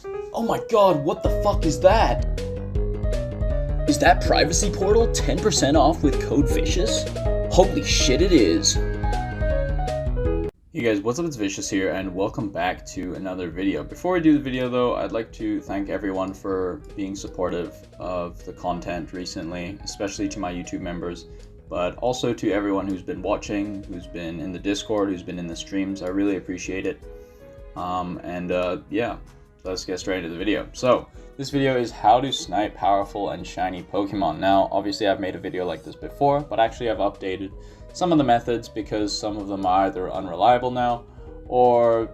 Oh my god, what the fuck is that? Is that Privacy Portal 10% off with code VICIOUS? Holy shit, it is. Hey guys, what's up? It's Vicious here, and welcome back to another video. Before we do the video though, I'd like to thank everyone for being supportive of the content recently, especially to my YouTube members, but also to everyone who's been watching, who's been in the Discord, who's been in the streams. I really appreciate it. Yeah, let's get straight into the video. So, this video is how to snipe powerful and shiny Pokemon. Now, obviously I've made a video like this before, but actually I've updated some of the methods because some of them are either unreliable now or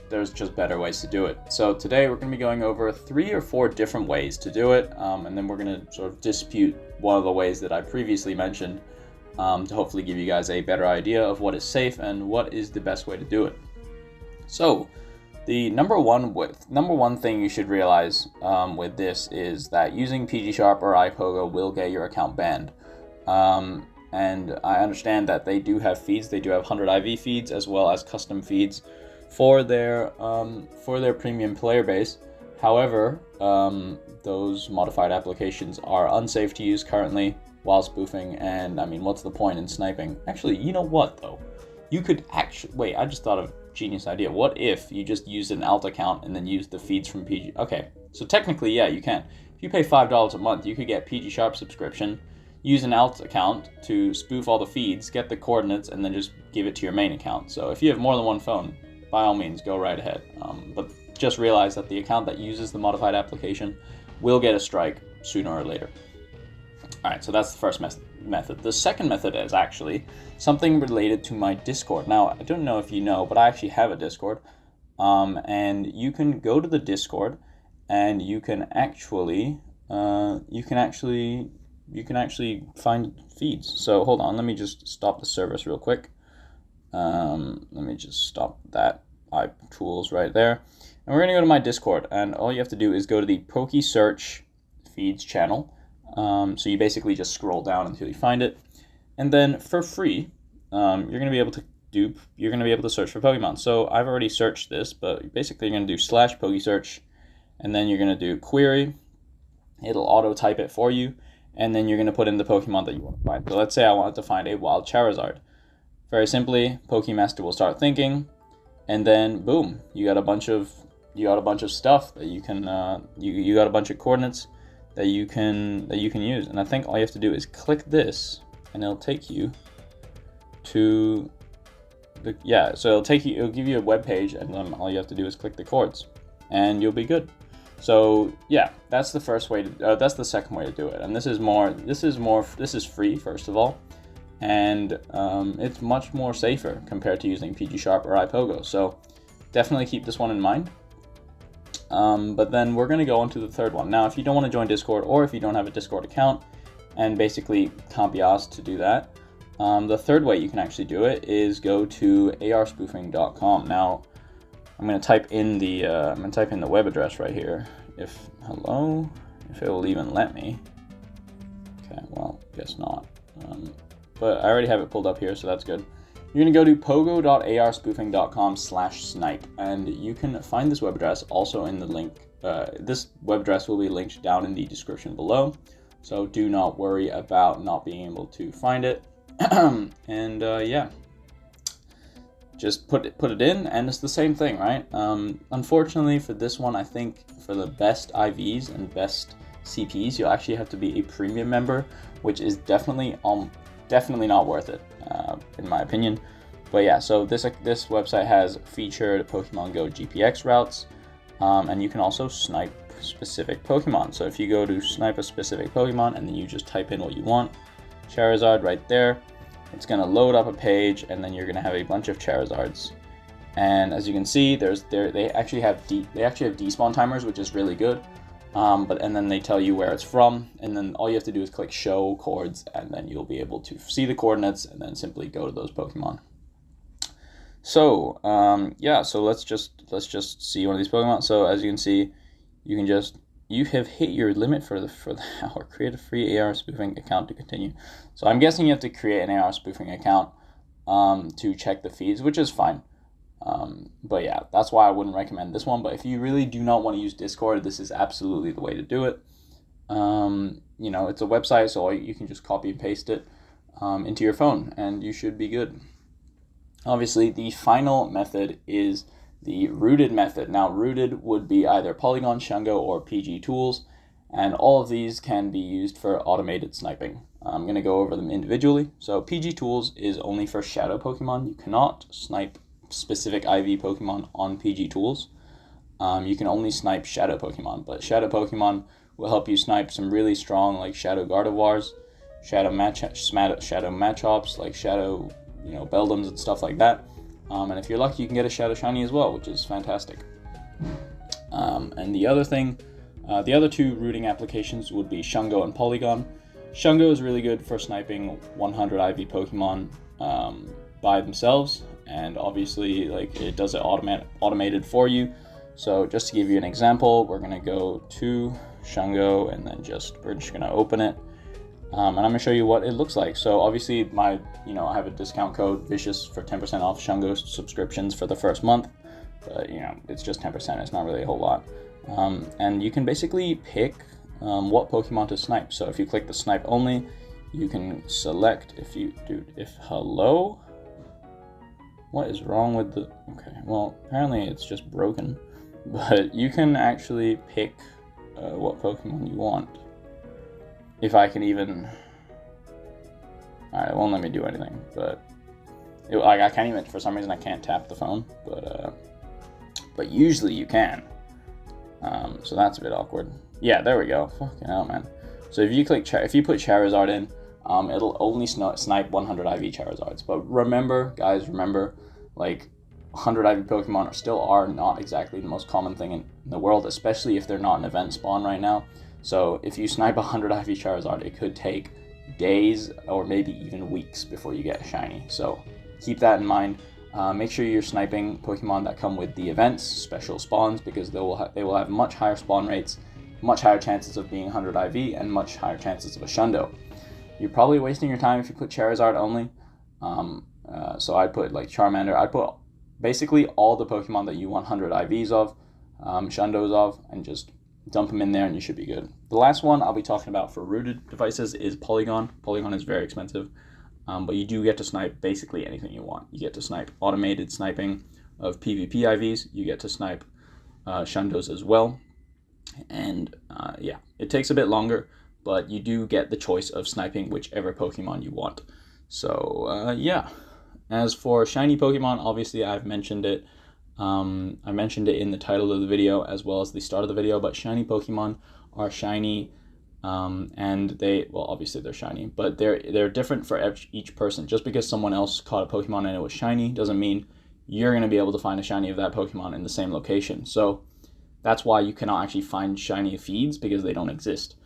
there's just better ways to do it. So today we're going to be going over 3 or 4 different ways to do it, and then we're going to sort of dispute one of the ways that I previously mentioned to hopefully give you guys a better idea of what is safe and what is the best way to do it. So the number one thing you should realize with this is that using PG Sharp or iPogo will get your account banned. And I understand that they do have feeds. They do have 100 IV feeds as well as custom feeds for their premium player base. However, those modified applications are unsafe to use currently while spoofing. And I mean, what's the point in sniping? Actually, you know what though? You could actually wait. I just thought of a genius idea. What if you just used an alt account and then used the feeds from PG? Okay, so technically, yeah, you can. If you pay $5 a month, you could get PG Sharp subscription. Use an alt account to spoof all the feeds, get the coordinates, and then just give it to your main account. So if you have more than one phone, by all means, go right ahead. But just realize that the account that uses the modified application will get a strike sooner or later. All right, so that's the first method. The second method is actually something related to my Discord. Now, I don't know if you know, but I actually have a Discord. And you can go to the Discord, and you can actually find feeds. So hold on, let me just stop the service real quick. Let me just stop that tools right there. And we're gonna go to my Discord, and all you have to do is go to the PokéSearch feeds channel. So you basically just scroll down until you find it, and then for free, you're gonna be able to search for Pokemon. So I've already searched this, but basically you're gonna do /PokéSearch, and then you're gonna do query. It'll auto type it for you. And then you're going to put in the Pokemon that you want to find. So let's say I wanted to find a wild Charizard. Very simply, Pokemaster will start thinking, and then boom, you got a bunch of stuff that you can you got a bunch of coordinates that you can use. And I think all you have to do is click this, and it'll take you to it'll give you a web page, and then all you have to do is click the chords, and you'll be good. So yeah, that's the first way to. That's the second way to do it, and this is free first of all, and it's much more safer compared to using PG Sharp or iPogo. So definitely keep this one in mind. But then we're going to go into the third one. Now, if you don't want to join Discord, or if you don't have a Discord account, and basically can't be asked to do that, the third way you can actually do it is go to arspoofing.com. Now, I'm going to type in the web address right here. If it will even let me. Okay, well, guess not. But I already have it pulled up here, so that's good. You're going to go to pogo.arspoofing.com/snipe, and you can find this web address also in the link. This web address will be linked down in the description below, so do not worry about not being able to find it. Yeah. Just put it in, and it's the same thing, right? Unfortunately for this one, I think for the best IVs and best CPs, you'll actually have to be a premium member, which is definitely not worth it, in my opinion. But yeah, so this website has featured Pokemon GO GPX routes, and you can also snipe specific Pokemon. So if you go to snipe a specific Pokemon, and then you just type in what you want, Charizard right there, it's going to load up a page, and then you're going to have a bunch of Charizards. And as you can see, they actually have despawn timers, which is really good. And then they tell you where it's from, and then all you have to do is click show chords, and then you'll be able to see the coordinates, and then simply go to those Pokemon. So so let's just see one of these Pokemon. So as you can see, you have hit your limit for the hour. Create a free AR spoofing account to continue. So I'm guessing you have to create an AR spoofing account to check the feeds, which is fine. But yeah, that's why I wouldn't recommend this one. But if you really do not want to use Discord, this is absolutely the way to do it. You know, it's a website, so you can just copy and paste it into your phone, and you should be good. Obviously, the final method is the rooted method. Now, rooted would be either Polygon, Shango, or PG tools, and all of these can be used for automated sniping. I'm going to go over them individually. So PG tools is only for shadow Pokemon. You cannot snipe specific IV Pokemon on PG tools. You can only snipe shadow Pokemon, but shadow Pokemon will help you snipe some really strong like Shadow Gardevoirs, Shadow Machops, like Shadow, you know, Beldums and stuff like that. And if you're lucky, you can get a Shadow Shiny as well, which is fantastic. And the other thing, the other two rooting applications would be Shango and Polygon. Shango is really good for sniping 100 IV Pokemon by themselves, and obviously like it does it automated for you. So just to give you an example, we're gonna go to Shango and then we're just gonna open it. And I'm gonna show you what it looks like. So obviously I have a discount code Vicious for 10% off Shango subscriptions for the first month, but you know, it's just 10%, it's not really a whole lot. And you can basically pick what Pokemon to snipe. So if you click the snipe only, you can select hello? What is wrong with the, okay, well, apparently it's just broken, but you can actually pick what Pokemon you want. If I can even, alright, it won't let me do anything, but I can't even, for some reason I can't tap the phone, but usually you can. So that's a bit awkward. Yeah, there we go. Fucking hell, man. So if you put Charizard in, it'll only snipe 100 IV Charizards. But remember, guys, like 100 IV Pokemon are not exactly the most common thing in the world, especially if they're not an event spawn right now. So if you snipe 100 IV Charizard, it could take days or maybe even weeks before you get a shiny. So keep that in mind. Make sure you're sniping Pokemon that come with the events, special spawns, because they will have much higher spawn rates, much higher chances of being 100 IV, and much higher chances of a Shundo. You're probably wasting your time if you put Charizard only. So I'd put like Charmander. I'd put basically all the Pokemon that you want 100 IVs of, Shundos of, and just dump them in there and you should be good. The last one I'll be talking about for rooted devices is Polygon. Polygon is very expensive, but you do get to snipe basically anything you want. You get to snipe automated sniping of PvP IVs. You get to snipe Shundos as well. And yeah, it takes a bit longer, but you do get the choice of sniping whichever Pokemon you want. So yeah. As for shiny Pokemon, obviously I've mentioned it. I mentioned it in the title of the video as well as the start of the video, but shiny Pokemon are shiny, and obviously they're shiny, but they're different for each person. Just because someone else caught a Pokemon and it was shiny doesn't mean you're going to be able to find a shiny of that Pokemon in the same location. So that's why you cannot actually find shiny feeds, because they don't exist.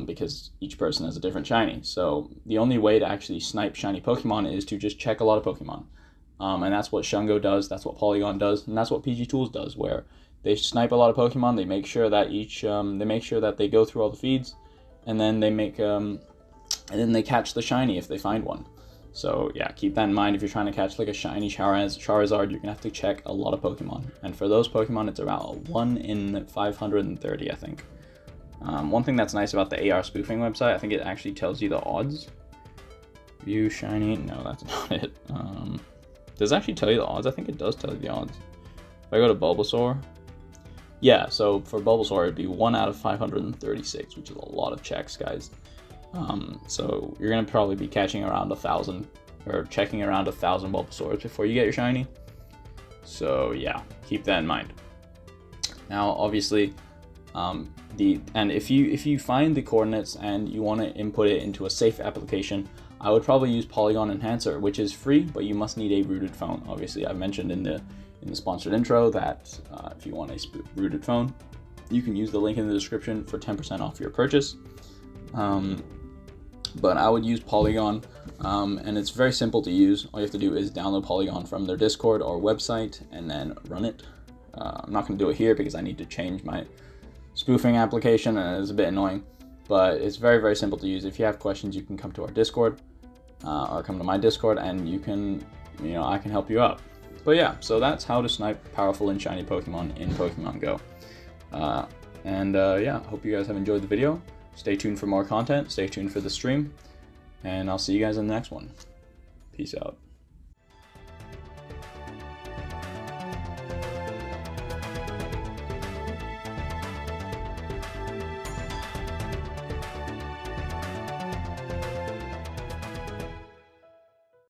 Because each person has a different shiny. So the only way to actually snipe shiny Pokemon is to just check a lot of Pokemon. And that's what Shango does, that's what Polygon does, and that's what PG Tools does, where they snipe a lot of Pokemon, they make sure that they go through all the feeds, and then they catch the shiny if they find one. So yeah, keep that in mind. If you're trying to catch like a shiny Charizard, you're gonna have to check a lot of Pokemon. And for those Pokemon, it's about 1 in 530, I think. One thing that's nice about the AR spoofing website, I think it actually tells you the odds. View shiny, no, that's not it. Does it actually tell you the odds? I think it does tell you the odds. If I go to Bulbasaur, yeah, so for Bulbasaur, it'd be 1 out of 536, which is a lot of checks, guys. So you're gonna probably be catching around 1,000, or checking around 1,000 Bulbasaurs before you get your shiny. So yeah, keep that in mind. Now, obviously, if you find the coordinates and you want to input it into a safe application, I would probably use Polygon Enhancer, which is free, but you must need a rooted phone. Obviously, I've mentioned in the sponsored intro that if you want a rooted phone, you can use the link in the description for 10% off your purchase. But I would use Polygon, and it's very simple to use. All you have to do is download Polygon from their Discord or website and then run it. I'm not going to do it here because I need to change my spoofing application and it's a bit annoying, but it's very, very simple to use. If you have questions, you can come to our Discord or come to my Discord, and I can help you out. But yeah, so that's how to snipe powerful and shiny Pokemon in Pokemon Go. Yeah, hope you guys have enjoyed the video. Stay tuned for more content, stay tuned for the stream, and I'll see you guys in the next one. Peace out.